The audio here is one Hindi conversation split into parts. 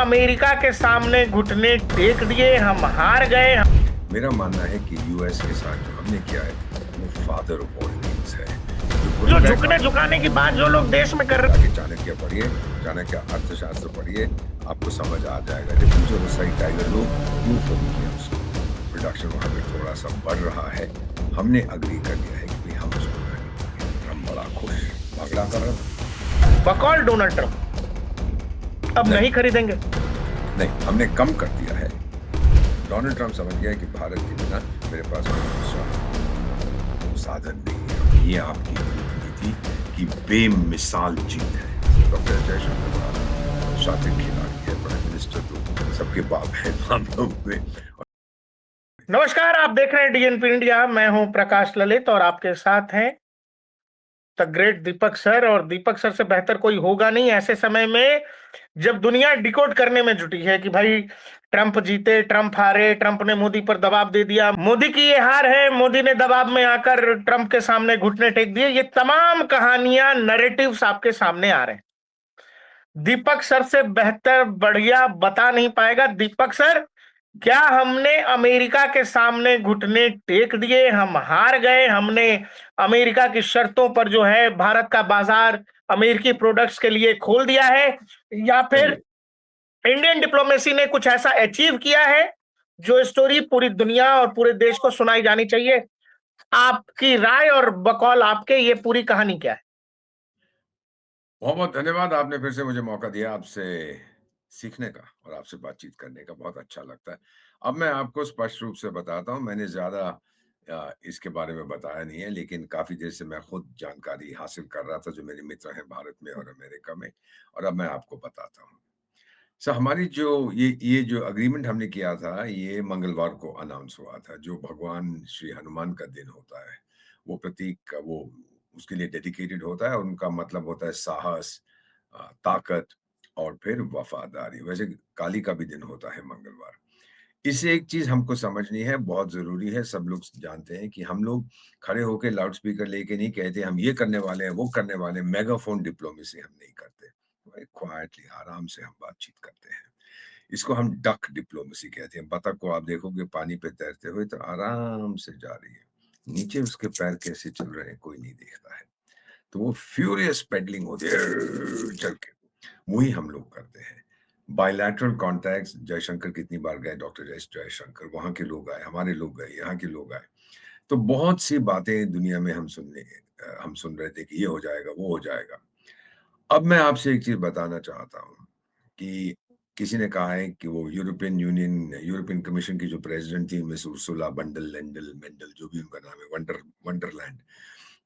अमेरिका के सामने घुटने टेक दिए, हम हार गए। मेरा मानना है कि यूएस के साथ जो हमने किया है वो फादर ऑफ ऑल डील्स है। जो झुकने झुकाने की बात जो लोग देश में कर रहे हैं, चाणक्य पढ़िए, चाणक्य अर्थशास्त्र पढ़िए, आपको समझ आ जाएगा। जो सही टाइगर लोग क्यों फोन किया उसको, प्रोडक्शन वहां पे थोड़ा सा बढ़ रहा है, हमने अग्री कर लिया है कि हम उसको करेंगे। हम बड़ा खुश झगड़ा कर रहे हैं। बकौल डोनाल्ड ट्रंप अब नहीं खरीदेंगे। नहीं, हमने कम कर दिया है। डोनाल्ड ट्रंप समझ गया कि भारत के बिना मेरे पास कोई साधन नहीं है। ये आपकी नीति की बेमिसाल जीत है। डॉक्टर जयशंकर शातिर खिलाड़ी है, प्राइम मिनिस्टर तो सबके बाप है मामलों में। नमस्कार, आप देख रहे हैं डीएनपी इंडिया। मैं हूं प्रकाश ललित और आपके साथ हैं द ग्रेट दीपक सर। और दीपक सर से बेहतर कोई होगा नहीं ऐसे समय में जब दुनिया डिकोड करने में जुटी है कि भाई ट्रंप जीते, ट्रंप हारे, ट्रंप ने मोदी पर दबाव दे दिया, मोदी की ये हार है, मोदी ने दबाव में आकर ट्रंप के सामने घुटने टेक दिए। ये तमाम कहानियां, नैरेटिव्स आपके सामने आ रहे हैं। दीपक सर से बेहतर बढ़िया बता नहीं पाएगा। दीपक सर, क्या हमने अमेरिका के सामने घुटने टेक दिए, हम हार गए, हमने अमेरिका की शर्तों पर जो है भारत का बाजार अमेरिकी प्रोडक्ट्स के लिए खोल दिया है, या फिर इंडियन डिप्लोमेसी ने कुछ ऐसा अचीव किया है जो स्टोरी पूरी दुनिया और पूरे देश को सुनाई जानी चाहिए? आपकी राय और बकौल आपके ये पूरी कहानी क्या है? बहुत बहुत धन्यवाद, आपने फिर से मुझे मौका दिया आपसे सीखने का और आपसे बातचीत करने का, बहुत अच्छा लगता है। अब मैं आपको स्पष्ट रूप से बताता हूँ, मैंने ज़्यादा इसके बारे में बताया नहीं है, लेकिन काफ़ी देर से मैं खुद जानकारी हासिल कर रहा था, जो मेरे मित्र हैं भारत में और अमेरिका में, और अब मैं आपको बताता हूँ। सर, हमारी जो ये जो एग्रीमेंट हमने किया था, ये मंगलवार को अनाउंस हुआ था, जो भगवान श्री हनुमान का दिन होता है। वो प्रतीक का वो उसके लिए डेडिकेटेड होता है और उनका मतलब होता है साहस, ताकत और फिर वफादारी। वैसे काली का भी दिन होता है मंगलवार। इससे एक चीज़ हमको समझनी है, बहुत ज़रूरी है, सब लोग जानते हैं कि हम लोग खड़े होके लाउड स्पीकर लेके नहीं कहते हम ये करने वाले हैं, वो करने वाले हैं, मेगाफ़ोन डिप्लोमेसी हम नहीं करते। क्वाइटली आराम से हम बातचीत करते हैं। इसको हम डक डिप्लोमेसी कहते हैं। बतख को आप देखोगे पानी पे तैरते हुए तो आराम से जा रही है, नीचे उसके पैर कैसे चल रहे हैं कोई नहीं देखता है, तो वो फ्यूरियस पेडलिंग होती है चल के, वही हम लोग करते हैं। बायलैटरल कॉन्टैक्ट्स, जयशंकर कितनी बार गए, डॉक्टर जयशंकर, वहां के लोग आए, हमारे लोग गए, यहाँ के लोग आए, तो बहुत सी बातें दुनिया में हम सुन रहे थे कि ये हो जाएगा, वो हो जाएगा। अब मैं आपसे एक चीज बताना चाहता हूँ कि किसी ने कहा है कि वो यूरोपियन कमीशन की जो प्रेसिडेंट थी miss Ursula bundle Lendl Mendel, जो भी उनका नाम है, वंडरलैंड,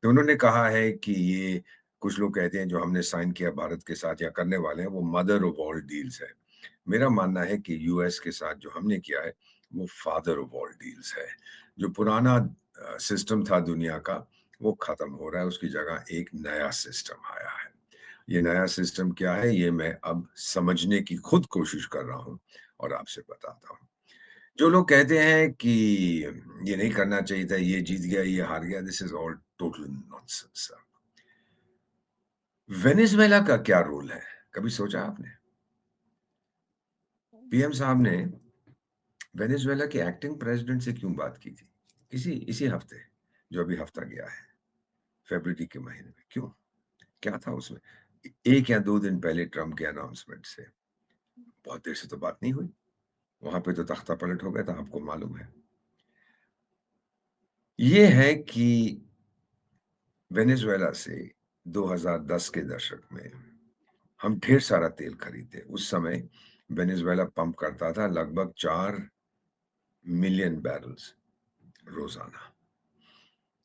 तो उन्होंने कहा है कि ये, कुछ लोग कहते हैं जो हमने साइन किया भारत के साथ या करने वाले हैं, वो मदर ऑफ ऑल डील्स है। मेरा मानना है कि यूएस के साथ जो हमने किया है वो फादर ऑफ ऑल डील्स है। जो पुराना सिस्टम था दुनिया का, वो खत्म हो रहा है, उसकी जगह एक नया सिस्टम आया है। ये नया सिस्टम क्या है, ये मैं अब समझने की खुद कोशिश कर रहा हूँ और आपसे बताता हूँ। जो लोग कहते हैं कि ये नहीं करना चाहिए था, ये जीत गया, ये हार गया, this is all total nonsense. Venezuela का क्या रोल है, कभी सोचा आपने? पीएम साहब ने वेनेजुएला के एक्टिंग प्रेसिडेंट से क्यों बात की थी इसी इसी हफ्ते, जो अभी हफ्ता गया है, फरवरी के महीने में? क्यों, क्या था उसमें? एक या दो दिन पहले ट्रम्प के अनाउंसमेंट से बहुत देर से तो बात नहीं हुई, वहां पे तो तख्ता पलट हो गया था, आपको मालूम है। ये है कि वेनेजुएला से 2010 के दशक में हम ढेर सारा तेल खरीदते। उस समय वेनेजुएला पंप करता था लगभग 4 मिलियन बैरल्स रोजाना,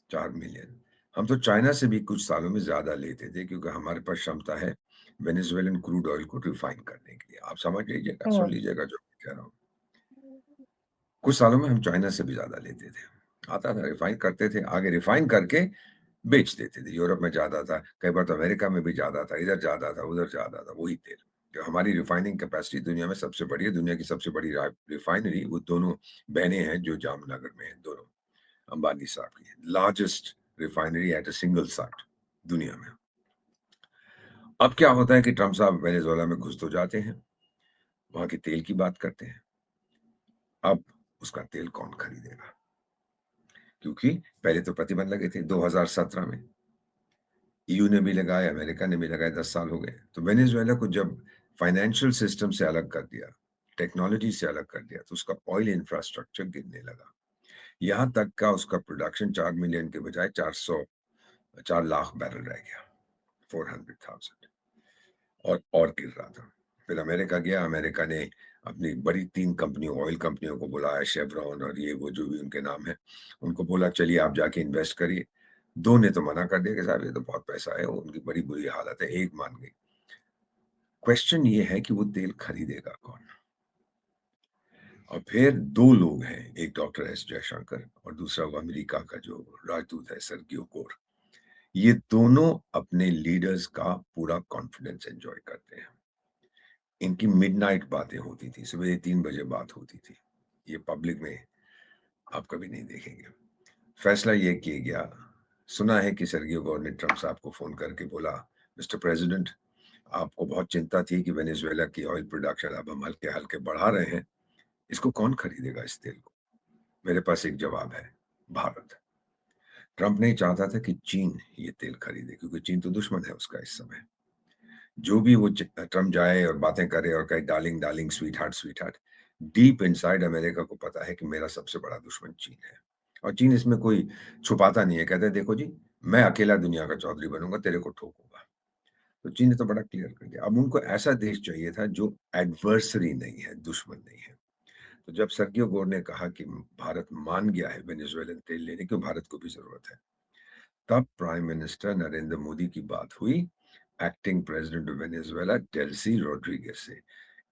4 मिलियन। हम तो चाइना से भी कुछ सालों में ज्यादा लेते थे, क्योंकि हमारे पास क्षमता है वेनेजुएलन क्रूड ऑयल को रिफाइन करने के लिए। आप समझ लीजिएगा, सुन लीजिएगा जो मैं कह रहा हूँ। कुछ सालों में हम चाइना से भी ज्यादा लेते थे, आता था, रिफाइन करते थे, आगे रिफाइन करके बेच देते थे। यूरोप में ज्यादा था, कई बार तो अमेरिका में भी ज्यादा था, इधर ज्यादा था, उधर ज्यादा था, वही तेल। जो हमारी रिफाइनिंग कैपेसिटी दुनिया में सबसे बड़ी है, दुनिया की सबसे बड़ी रिफाइनरी वो दोनों बहनें हैं जो जामनगर में है, दोनों अंबानी साहब की, largest refinery at a single site दुनिया में। अब क्या होता है कि ट्रम्प साहब वेनेजुएला में घुस तो जाते हैं, वहाँ के तेल की बात करते हैं। अब उसका तेल कौन खरीदेगा? क्योंकि पहले तो प्रतिबंध लगे थे 2017 में। ईयू ने भी लगाए, अमेरिका ने भी लगाए, 10 साल हो गए। तो वेनेजुएला को जब फाइनेंशियल सिस्टम से अलग कर दिया, टेक्नोलॉजी से अलग कर दिया, तो उसका ऑयल इंफ्रास्ट्रक्चर गिरने लगा। यहाँ तक का उसका प्रोडक्शन 4 मिलियन के बजाय 4 लाख बैरल रह गया, 400,000, और गिर रहा था। फिर अमेरिका गया, अमेरिका ने अपनी बड़ी 3 कंपनियों, ऑयल कंपनियों को बुलाया, शेवरॉन और ये वो जो भी उनके नाम है, उनको बोला चलिए आप जाके इन्वेस्ट करिए। 2 ने तो मना कर दिया कि साहब ये तो बहुत पैसा है, उनकी बड़ी बुरी हालत है, 1 मान गई। क्वेश्चन ये है कि वो तेल खरीदेगा कौन? और फिर 2 लोग हैं, एक डॉक्टर एस जयशंकर और दूसरा वो अमेरिका का जो राजदूत है सर्गियो कोर। ये दोनों अपने लीडर्स का पूरा कॉन्फिडेंस एंजॉय करते हैं। इनकी मिडनाइट बातें होती थी, सुबह 3 बजे बात होती थी। ये पब्लिक में आप कभी नहीं देखेंगे। फैसला ये किया गया, सुना है कि सर्गियो कोर ने ट्रम्प साहब को फ़ोन करके बोला, मिस्टर प्रेसिडेंट, आपको बहुत चिंता थी कि वेनेजुएला की ऑयल प्रोडक्शन अब हम हल्के-हल्के बढ़ा रहे हैं। इसको कौन खरीदेगा इस तेल को? मेरे पास एक जवाब है, भारत। ट्रम्प नहीं चाहता था कि चीन ये तेल खरीदे क्योंकि चीन तो दुश्मन है उसका इस समय। जो भी वो ट्रम्प जाए और बातें करे और कहे darling darling sweet heart sweet heart, deep inside America को पता है कि मेरा सबसे बड़ा दुश्मन चीन है। और चीन इसमें कोई छुपाता नहीं है, कहता है देखो जी, मैं अकेला दुनिया का चौधरी बनूंगा, तेरे को ठोकूंगा। तो चीन ने तो बड़ा क्लियर कर दिया। अब उनको ऐसा देश चाहिए था जो एडवर्सरी नहीं है, दुश्मन नहीं है। तो जब सर्गियो गोर ने कहा कि भारत मान गया है वेनेजुएलन तेल लेने की, भारत को भी जरूरत है, तब प्राइम मिनिस्टर नरेंद्र मोदी की बात हुई acting president of Venezuela Delsey Rodriguez से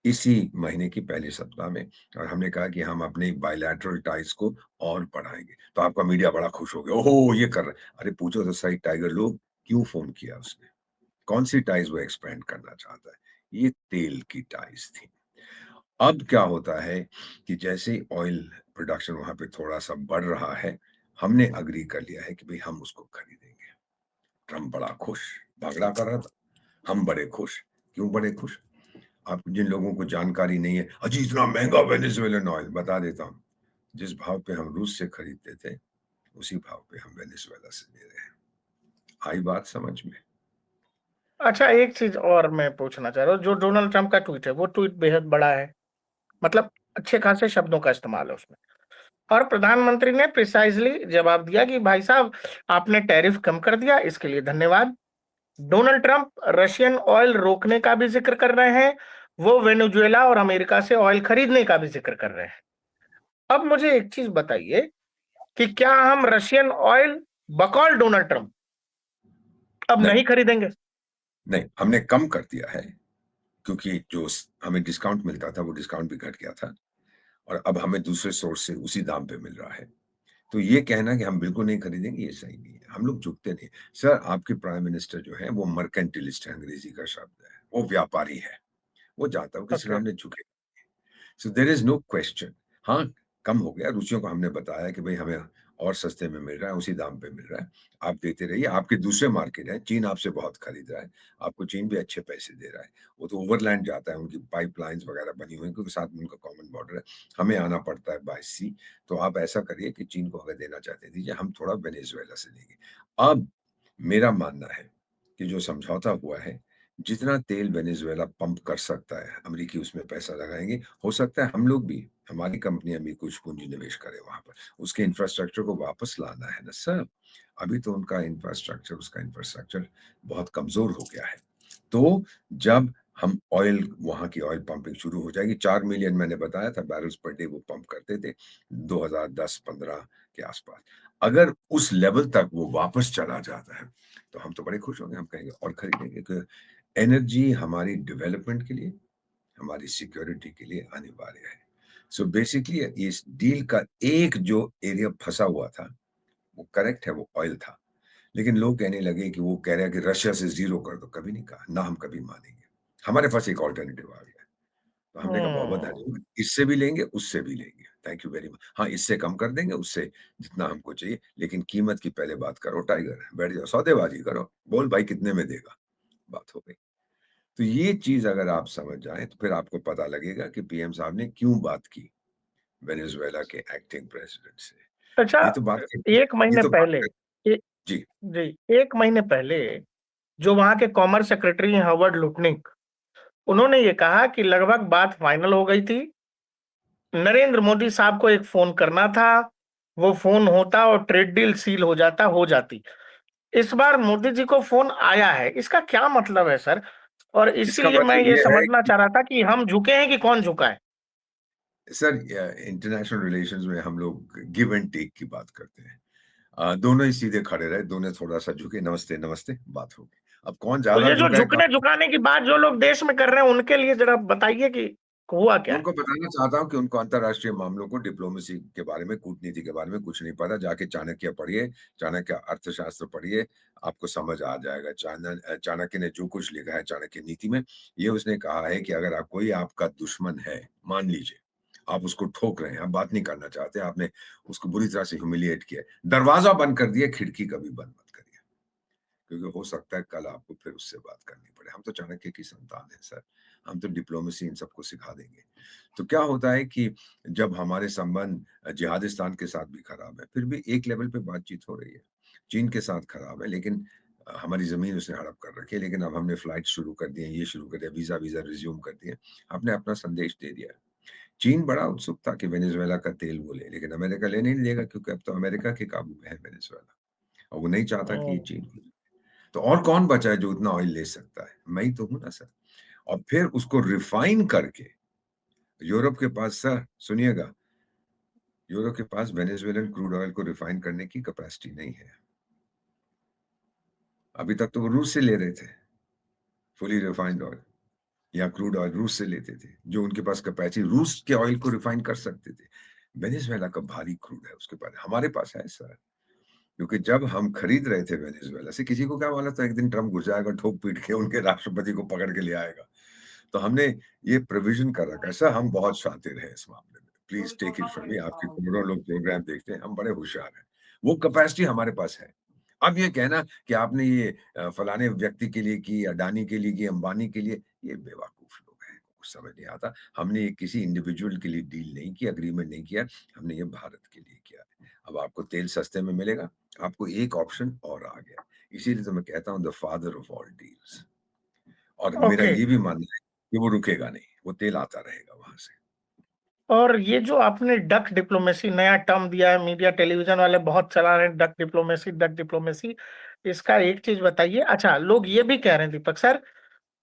इसी महीने की पहले सप्ताह में। और हमने कहा कि हम अपने बायलैटरल टाइज को और बढ़ाएंगे। तो आपका मीडिया बड़ा खुश हो गया, ओहो ये कर रहे। अरे पूछो तो सही टाइगर लोग, क्यों फोन किया उसने? कौन सी टाइज वो एक्सपेंड करना चाहता है? ये तेल की टाइज थी। अब क्या होता है कि जैसे ही ऑयल प्रोडक्शन वहां पे थोड़ा सा बढ़ रहा है, हमने अग्री कर लिया है कि भाई हम उसको खरीदेंगे। ट्रम्प बड़ा खुश, झगड़ा कर रहा था, हम बड़े खुश। क्यों बड़े खुश? आप जिन लोगों को जानकारी नहीं है, अजी इतना महंगा वेनेजुएलन ऑयल, बता देता हूँ। जिस भाव पे हम रूस से खरीदते थे, उसी भाव पे हम वेनेजुएला से ले रहे हैं। आई बात समझ में? अच्छा, एक चीज और मैं पूछना चाह रहा हूँ, जो डोनाल्ड ट्रंप का ट्वीट है वो ट्वीट बेहद बड़ा है, मतलब अच्छे खासे शब्दों का इस्तेमाल है उसमें। और प्रधानमंत्री ने प्रिसाइजली जवाब दिया कि भाई साहब, आपने टैरिफ कम कर दिया, इसके लिए धन्यवाद। डोनाल्ड ट्रंप रशियन ऑयल रोकने का भी जिक्र कर रहे हैं, वो वेनेजुएला और अमेरिका से ऑयल खरीदने का भी जिक्र कर रहे हैं। अब मुझे एक चीज बताइए कि क्या हम रशियन ऑयल बकौल डोनाल्ड ट्रंप अब नहीं, नहीं खरीदेंगे? नहीं, हमने कम कर दिया है क्योंकि जो हमें डिस्काउंट मिलता था वो डिस्काउंट भी घट गया था और अब हमें दूसरे सोर्स से उसी दाम पे मिल रहा है। तो ये कहना कि हम बिल्कुल नहीं खरीदेंगे, ये सही नहीं है। हम लोग झुकते नहीं। सर, आपके प्राइम मिनिस्टर जो है वो मर्केंटिलिस्ट है, अंग्रेजी का शब्द है, वो व्यापारी है। वो जानता है वो किसी ओके। सामने झुके। So there is no question. हाँ, कम हो गया, रुचियों को हमने बताया कि भाई हमें और सस्ते में मिल रहा है, उसी दाम पे मिल रहा है, आप देते रहिए। आपके दूसरे मार्केट है, चीन आपसे बहुत खरीद रहा है, आपको चीन भी अच्छे पैसे दे रहा है। वो तो ओवरलैंड जाता है, उनकी पाइपलाइंस वगैरह बनी हुई है क्योंकि साथ में उनका कॉमन बॉर्डर है। हमें आना पड़ता है बाय सी। तो आप ऐसा करिए कि चीन को अगर देना चाहते हैं दीजिए, हम थोड़ा वेनेजुएला से लेंगे। अब मेरा मानना है कि जो समझौता हुआ है, जितना तेल वेनेजुएला पंप कर सकता है, अमेरिकी उसमें पैसा लगाएँगे। हो सकता है हम लोग भी, हमारी कंपनियाँ भी कुछ पूँजी निवेश करें वहाँ पर। उसके इंफ्रास्ट्रक्चर को वापस लाना है ना सर। अभी तो उनका इंफ्रास्ट्रक्चर, उसका इंफ्रास्ट्रक्चर बहुत कमज़ोर हो गया है। तो जब हम ऑयल, वहाँ की ऑयल पंपिंग शुरू हो जाएगी, 4 मिलियन मैंने बताया था बैरल्स पर डे वो पंप करते थे 2010-15 के आसपास। अगर उस लेवल तक वो वापस चला जाता है, तो हम तो बड़े खुश होंगे, हम कहेंगे और खरीदेंगे कि एनर्जी हमारी डेवलपमेंट के लिए, हमारी सिक्योरिटी के लिए अनिवार्य है। सो बेसिकली इस डील का एक जो एरिया फँसा हुआ था, वो करेक्ट है, वो ऑयल था। लेकिन लोग कहने लगे कि वो कह रहा है कि रशिया से ज़ीरो कर दो, कभी नहीं कहा, ना हम कभी मानेंगे। हमारे पास एक अल्टरनेटिव आ गया है। तो हमने कहा बहुत-बहुत हम्म। धन्यवाद, इससे भी लेंगे, उससे भी लेंगे। Thank you very much. हाँ, इससे कम कर देंगे, उससे जितना हमको चाहिए, लेकिन कीमत की पहले बात करो टाइगर, बैठ जाओ, सौदेबाजी करो, बोल भाई कितने में देगा? बात हो गई। तो ये चीज़ अगर आप समझ जाएँ तो फिर आपको पता लगेगा कि पीएम साहब ने क्यों बात की वेनेजुएला के एक्टिंग प्रेसिडेंट से। अच्छा, ये तो बात करनी है, 1 ये महीने तो बात पहले कर ए जी, जी, 1 महीने पहले जो वहाँ के कॉमर्स सेक्रेटरी हैं हार्वर्ड लुटनिक, उन्होंने ये कहा कि लगभग बात फाइनल हो गई थी। नरेंद्र मोदी साहब को एक फ़ोन करना था, वो फ़ोन होता और ट्रेड डील सील हो जाती। इस बार मोदी जी को फ़ोन आया है, इसका क्या मतलब है सर? और इसका इसीलिए मैं मतलब ये ये है समझना कि चाह रहा था कि हम झुके हैं कि कौन झुका है? सर इंटरनेशनल रिलेशंस में हम लोग गिव एंड टेक की बात करते हैं। दोनों ही सीधे खड़े रहे, दोनों थोड़ा-सा झुके, नमस्ते, नमस्ते, बात हो गई। अब कौन तो ज़्यादा ये जो झुका है कहाँ झुकने-झुकाने की बात जो लोग देश में कर रहे हैं, उनके लिए ज़रा बताइए कि हुआ क्या है? उनको बताना चाहता हूँ कि उनको अंतर्राष्ट्रीय मामलों को, डिप्लोमेसी के बारे में, कूटनीति के बारे में कुछ नहीं पता। जाके चाणक्य पढ़िए, चाणक्य अर्थशास्त्र पढ़िए, आपको समझ आ जाएगा। चाणक्य ने जो कुछ लिखा है चाणक्य नीति में, ये उसने कहा है कि अगर कोई आपका दुश्मन है, मान लीजिए, आप उसको ठोक रहे हैं, आप बात नहीं करना चाहते, आपने उसको बुरी तरह से ह्यूमिलिएट किया है, दरवाज़ा बंद कर दिया, खिड़की कभी बंद मत करिए। क्योंकि हो सकता है कल आपको फिर उससे बात करनी पड़े। हम तो चाणक्य की संतान हैं सर, हम तो डिप्लोमेसी इन सबको सिखा देंगे। तो क्या होता है कि जब हमारे संबंध जिहादिस्तान के साथ भी खराब है, फिर भी एक लेवल पे बातचीत हो रही है। चीन के साथ खराब है लेकिन हमारी ज़मीन उसने हड़प कर रखी है, लेकिन अब हमने फ्लाइट शुरू कर दिए हैं, ये शुरू कर दिया, वीज़ा रिज़्यूम कर दिए। आपने अपना संदेश दे दिया है। चीन बड़ा उत्सुक था कि वेनेजुएला का तेल वो ले, लेकिन अमेरिका लेने नहीं देगा क्योंकि अब तो अमेरिका के काबू में है वेनेजुएला और वो नहीं चाहता कि ये हुँ। चीन को तो और कौन बचा है जो उतना ऑयल ले सकता है? मैं ही तो हूँ ना सर। और फिर उसको रिफाइन करके यूरोप के पास सर सुनिएगा, यूरोप के पास वेनेजुएलन क्रूड ऑयल को रिफाइन करने की कैपेसिटी नहीं है। अभी तक तो वो रूस से ले रहे थे, फुली रिफाइंड ऑयल या क्रूड ऑयल रूस से लेते थे, जो उनके पास कैपेसिटी रूस के ऑयल को रिफाइन कर सकते थे। वेनेजुएला का भारी क्रूड है उसके पास, हमारे पास है सर। क्योंकि जब हम खरीद रहे थे वेनेजुएला से, किसी को क्या मालूम था एक दिन ट्रम्प घुस जाएगा, ठोक-पीट के उनके राष्ट्रपति को पकड़ के ले आएगा। तो हमने ये प्रोविज़न कर रखा है। सर हम बहुत शातिर हैं इस मामले में। Please take it from me आपके करोड़ों लोग प्रोग्राम देखते हैं, हम बड़े होशियार हैं। वो कैपेसिटी हमारे पास है। अब ये कहना कि आपने ये फलाने व्यक्ति के लिए की, अडानी के लिए की, अंबानी के लिए, ये बेवकूफ़ लोग हैं, कुछ समझ नहीं आता। हमने ये किसी इंडिविजुअल के लिए डील नहीं की, एग्रीमेंट नहीं किया, हमने ये भारत के लिए किया है। अब आपको तेल सस्ते में मिलेगा, आपको एक ऑप्शन और आ गया। इसीलिए तो मैं कहता हूँ the father of all deals और मेरा ओके। ये भी मानना है कि वो रुकेगा नहीं, वो तेल आता रहेगा वहाँ से। और ये जो आपने डक डिप्लोमेसी नया टर्म दिया है, मीडिया टेलीविज़न वाले बहुत चला रहे हैं डक डिप्लोमेसी, इसका एक चीज़ बताइए। अच्छा, लोग ये भी कह रहे हैं दीपक सर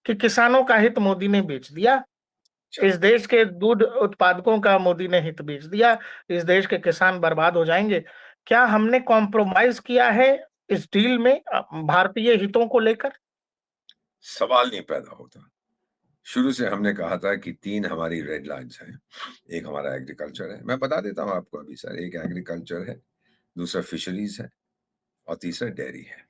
कि किसानों का हित मोदी ने बेच दिया। अच्छा, इस देश के दूध उत्पादकों का मोदी ने हित बेच दिया। इस देश के किसान बर्बाद हो जाएँगे। क्या हमने कॉम्प्रोमाइज़ किया है इस डील में भारतीय हितों को लेकर? सवाल नहीं पैदा होता। शुरू से हमने कहा था कि 3 हमारी रेड लाइन्स हैं। एक हमारा एग्रीकल्चर है, मैं बता देता हूँ आपको अभी सर, एक एग्रीकल्चर है, दूसरा फिशरीज़ है और तीसरा डेयरी है।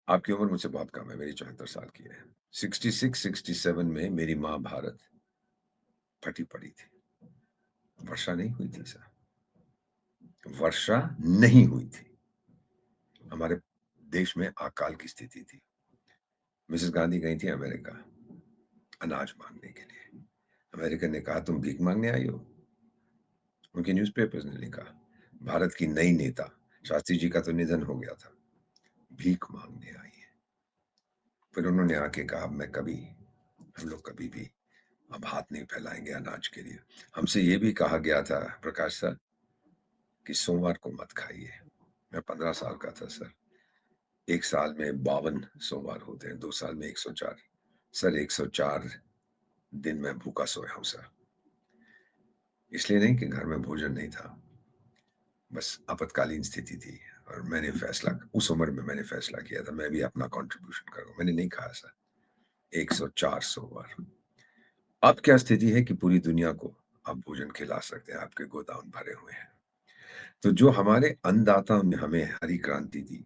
आपकी उम्र मुझसे बहुत कम है, मेरी 74 साल की है। 66-67 में मेरी माँ भारत फटी पड़ी थी। वर्षा नहीं हुई थी सर, वर्षा नहीं हुई थी। हमारे देश में अकाल की स्थिति थी। मिसेस गांधी गई थी अमेरिका, अनाज माँगने के लिए। अमेरिका ने कहा तुम भीख माँगने आई हो? उनके न्यूज़पेपर्स ने लिखा, भारत की नई नेता, शास्त्री जी का तो निधन हो गया था, भीख माँगने आई है। फिर उन्होंने आके कहा हम लोग कभी भी अब हाथ नहीं फैलाएँगे अनाज के लिए। हमसे ये भी कहा गया था प्रकाश सर कि सोमवार को मत खाइए। मैं 15 साल का था सर। 1 साल में 52 सोमवार होते हैं, 2 साल में 104। सर 104 दिन मैं भूखा सोया हूँ सर। इसलिए नहीं कि घर में भोजन नहीं था, बस आपातकालीन स्थिति थी और मैंने फैसला उस उम्र में मैंने फैसला किया था मैं भी अपना कंट्रीब्यूशन करूँ। मैंने नहीं खाया सर 104 सोमवार। अब क्या स्थिति है कि पूरी दुनिया को आप भोजन खिला सकते हैं, आपके गोदाम भरे हुए हैं। तो जो हमारे अन्नदाताओं ने हमें हरी क्रांति दी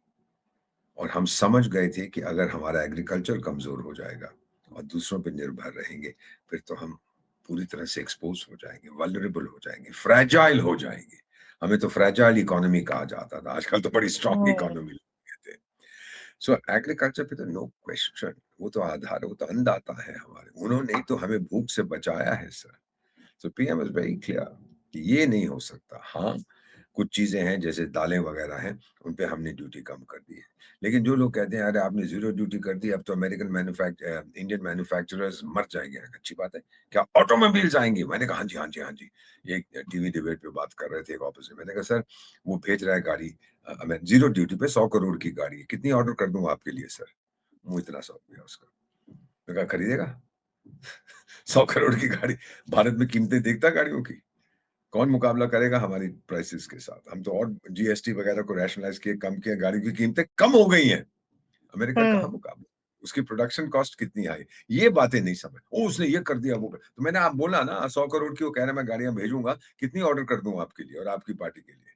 और हम समझ गए थे कि अगर हमारा एग्रीकल्चर कमज़ोर हो जाएगा और दूसरों पे निर्भर रहेंगे, फिर तो हम पूरी तरह से एक्सपोज़ हो जाएँगे, वल्नरेबल हो जाएँगे, फ्रैजाइल हो जाएँगे। हमें तो फ्रैजाइल इकोनॉमी कहा जाता था, आजकल तो बड़ी स्ट्रॉन्ग हुँ। इकोनॉमी कहते हैं। सो एग्रीकल्चर पे तो नो क्वेश्चन वो तो आधार है, वो तो अन्नदाता है हमारे। उन्होंने ही तो हमें भूख से बचाया है sir. So PM is very clear कि ये नहीं हो सकता। हाँ, कुछ चीज़ें हैं जैसे दालें वग़ैरह हैं, उन पे हमने ड्यूटी कम कर दी है। लेकिन जो लोग कहते हैं अरे आपने ज़ीरो ड्यूटी कर दी, अब तो इंडियन मैन्युफैक्चरर्स मर जाएँगे। अच्छी बात है। क्या ऑटोमोबाइल्स आएँगी? मैंने कहा हाँ जी, हाँ जी, हाँ जी। एक टीवी डिबेट पे बात कर रहे थे एक ऑफिसर। मैंने कहा सर वो भेज रहा है गाड़ी मैं ज़ीरो ड्यूटी पे 100 करोड़ की गाड़ी है। कितनी ऑर्डर कर दूँ आपके लिए सर? मुँह इतना सौख गया उसका। मैंने कहा खरीदेगा? 100 करोड़ की गाड़ी, भारत में कीमतें देखता गाड़ियों की? कौन मुकाबला करेगा हमारी प्राइसेज़ के साथ? हम तो और जीएसटी वगैरह को रैशनलाइज़ किए, कम किए, गाड़ी की कीमतें कम हो गई हैं। अमेरिका कहाँ हुँ, मुकाबला? उसकी प्रोडक्शन कॉस्ट कितनी आई? ये बातें नहीं समझ उसने ये कर दिया, वो कर तो मैंने आप बोला ना 100 करोड़ की वो कह रहा है मैं गाड़ियाँ भेजूँगा, कितनी ऑर्डर कर दूँ आपके लिए और आपकी पार्टी के लिए?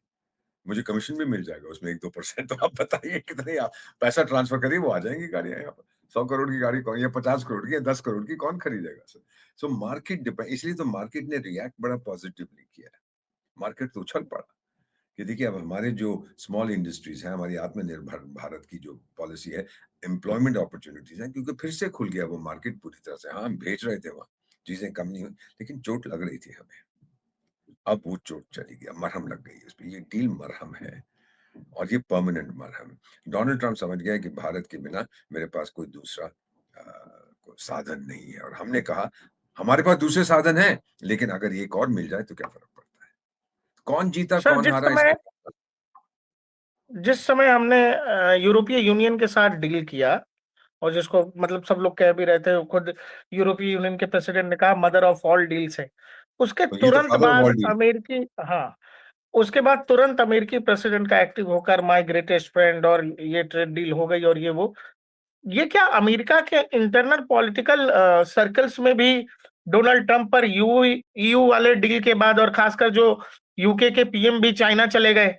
मुझे कमीशन भी मिल जाएगा उसमें 1-2% तो आप बताइए कितने आप पैसा ट्रांसफर करिए वो आ जाएँगी गाड़ियाँ यहाँ पर। 100 करोड़ की गाड़ी कौन या 50 करोड़ की या 10 करोड़ की कौन खरीदेगा सर? सो मार्केट इसलिए तो मार्केट ने रिएक्ट बड़ा पॉजिटिवली किया है। मार्केट तो उछल पड़ा कि देखिए अब हमारे जो स्मॉल इंडस्ट्रीज़ हैं, हमारी आत्मनिर्भर भारत की जो पॉलिसी है, एम्प्लॉयमेंट अपॉर्च्युनिटीज़ हैं क्योंकि फिर से खुल गया वो मार्केट पूरी तरह से। हाँ, हम भेज रहे थे वहाँ, चीज़ें कम नहीं हुई, लेकिन चोट लग रही थी हमें। अब वो चोट चली गई, अब मरहम लग गई है उसपे, ये डील मरहम है। और ये परमानेंट मरहम है। डोनाल्ड ट्रम्प समझ गया है कि भारत के बिना मेरे पास कोई दूसरा कोई साधन नहीं है और हमने कहा हमारे पास दूसरे साधन हैं, लेकिन अगर एक और मिल जाए तो क्या फ़र्क पड़ता है? कौन जीता, सर कौन हारा इससे जिस समय हमने यूरोपीय यूनियन के साथ डील किया और जिसको मतलब सब लोग कह भी रहे थे, खुद यूरोपीय यूनियन के प्रेसिडेंट ने कहा मदर ऑफ ऑल डील्स है। उसके तो ये तो तुरंत फादर ऑफ बाद ऑल डील अमेरिकी हाँ, उसके बाद तुरंत अमेरिकी प्रेसिडेंट का एक्टिव होकर माय ग्रेटेस्ट फ्रेंड और ये ट्रेड डील हो गई और ये वो। ये क्या अमेरिका के इंटरनल पॉलिटिकल सर्कल्स में भी डोनाल्ड ट्रंप पर ईयू वाले डील के बाद और खासकर जो यूके के पीएम भी चाइना चले गए,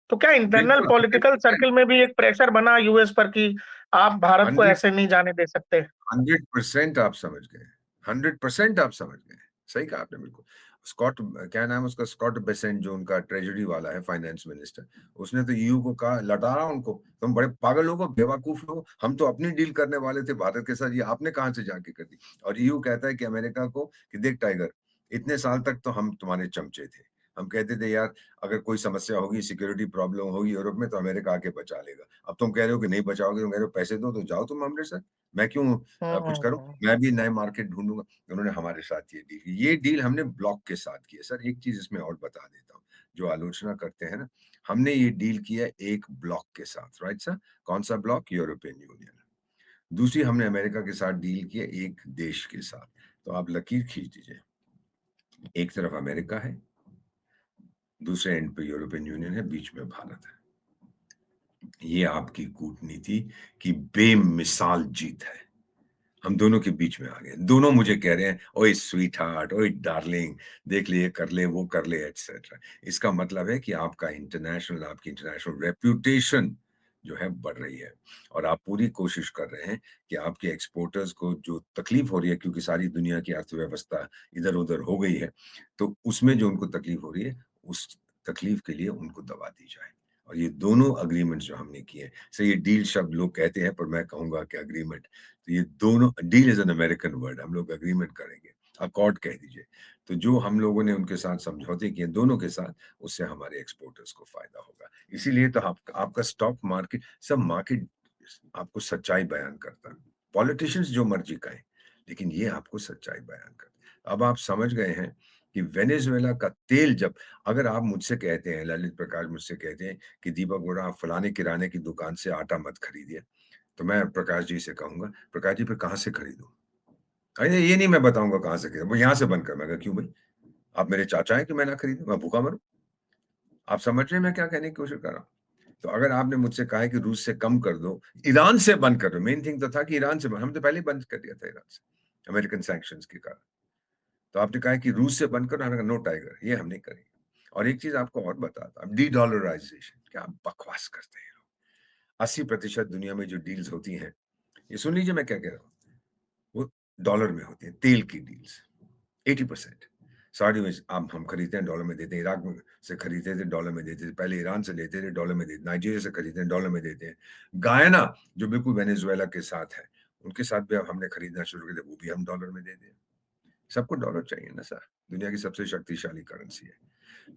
तो क्या इंटरनल बिल्कुल पॉलिटिकल 100% सर्किल में भी एक प्रेशर बना यूएस पर कि आप भारत को 100 ऐसे नहीं जाने दे सकते? 100% आप समझ गए। 100% आप समझ गए। सही कहा आपने बिल्कुल। स्कॉट क्या नाम है उसका स्कॉट बेसेंट जो उनका ट्रेज़री वाला है फाइनेंस मिनिस्टर, उसने तो ईयू को कहा लटा उनको, तुम बड़े पागल लोग हो, बेवकूफ़ लोग हो, हम तो अपनी डील करने वाले थे भारत के साथ, ये आपने कहाँ से जाके कर दी? और ईयू कहता है कि अमेरिका को कि देख टाइगर, इतने साल तक तो हम तुम्हारे चमचे थे। हम कहते थे यार अगर कोई समस्या होगी, सिक्योरिटी प्रॉब्लम होगी यूरोप में तो अमेरिका आके बचा लेगा। अब तुम कह रहे हो कि नहीं बचाओगे, तुम कह रहे हो पैसे दो तो जाओ तुम अमृतसर। मैं क्यों कुछ करूँ? हुँ। मैं भी नए मार्केट ढूँढूँगा। उन्होंने हमारे साथ ये डील की। ये डील हमने ब्लॉक के साथ की है। सर एक चीज़ इसमें और बता देता हूँ, जो आलोचना करते हैं ना, हमने ये डील की है एक ब्लॉक के साथ, राइट सर? कौन-सा ब्लॉक? European union. दूसरी हमने अमेरिका के साथ डील की है एक देश के साथ। तो आप लकीर खींच दीजिए। एक तरफ अमेरिका है, दूसरे एंड पे यूरोपियन यूनियन है, बीच में भारत है। ये आपकी कूटनीति की बेमिसाल जीत है। हम दोनों के बीच में आ गए। दोनों मुझे कह रहे हैं, "ओए स्वीटहार्ट, ओए डार्लिंग, देख ले, ये कर ले, वो कर ले" एटसेट्रा। इसका मतलब है कि आपकी इंटरनेशनल रेपुटेशन जो है बढ़ रही है और आप पूरी कोशिश कर रहे हैं कि आपके एक्सपोर्टर्स को जो तकलीफ हो रही है क्योंकि सारी दुनिया की अर्थव्यवस्था इधर-उधर हो गई है, तो उसमें जो उनको तकलीफ हो रही है, उस तकलीफ के लिए उनको दवा दी जाए। और ये दोनों एग्रीमेंट्स जो हमने किए हैं, सही ये डील शब्द लोग कहते हैं पर मैं कहूँगा कि एग्रीमेंट तो ये दोनों deal is an American word हम लोग एग्रीमेंट करेंगे, अकॉर्ड कह दीजिए। तो जो हम लोगों ने उनके साथ समझौते किए दोनों के साथ, उससे हमारे एक्सपोर्टर्स को फ़ायदा होगा। इसीलिए तो आप आपका स्टॉक मार्केट सब मार्केट आपको सच्चाई बयान करता है। पॉलिटिशियंस जो मर्ज़ी कहें, लेकिन ये आपको सच्चाई बयान करता है। अब आप समझ गए हैं कि वेनेज़ुएला का तेल जब अगर आप मुझसे कहते हैं, ललित प्रकाश मुझसे कहते हैं कि दीपक बोरा आप फलाने किराने की दुकान से आटा मत खरीदिए। तो मैं प्रकाश जी से कहूँगा, प्रकाश जी फिर कहाँ से खरीदूँ? अरे! ये नहीं मैं बताऊँगा कहाँ से खरीदूँ, वो यहाँ से बंद कर। मैं कहा क्यों भई? आप मेरे चाचा हैं कि मैं ना खरीदूँ? मैं भूखा मरूँ? आप समझ रहे हैं मैं क्या कहने की कोशिश कर रहा हूँ? तो अगर आपने मुझसे कहा है कि रूस से कम कर दो, ईरान से बंद कर दो, मेन थिंग तो था कि ईरान से हमने तो पहले ही बंद कर दिया था ईरान से, अमेरिकन सैंक्शंस के कारण। तो आपने कहा है कि रूस से बंद करो, हमने कहा नो टाइगर, ये हम नहीं करेंगे। और एक चीज़ आपको और बताता हूँ, डी-डॉलराइज़ेशन क्या बकवास करते हैं लोग। 80% दुनिया में जो डील्स होती हैं, ये सुन लीजिए मैं क्या कह रहा हूँ। वो डॉलर में होती हैं, तेल की डील्स 80% सऊदी में हम खरीदते हैं डॉलर में देते हैं, इराक में से खरीदते थे डॉलर में देते थे, पहले ईरान से लेते थे डॉलर में देते नाइजीरिया से खरीदते हैं डॉलर में देते हैं। गयाना जो बिल्कुल वेनेजुएला के साथ है, उनके साथ भी अब हमने खरीदना शुरू कर दिया, वो भी हम डॉलर में दे दें। सबको डॉलर चाहिए ना सर, दुनिया की सबसे शक्तिशाली करेंसी है।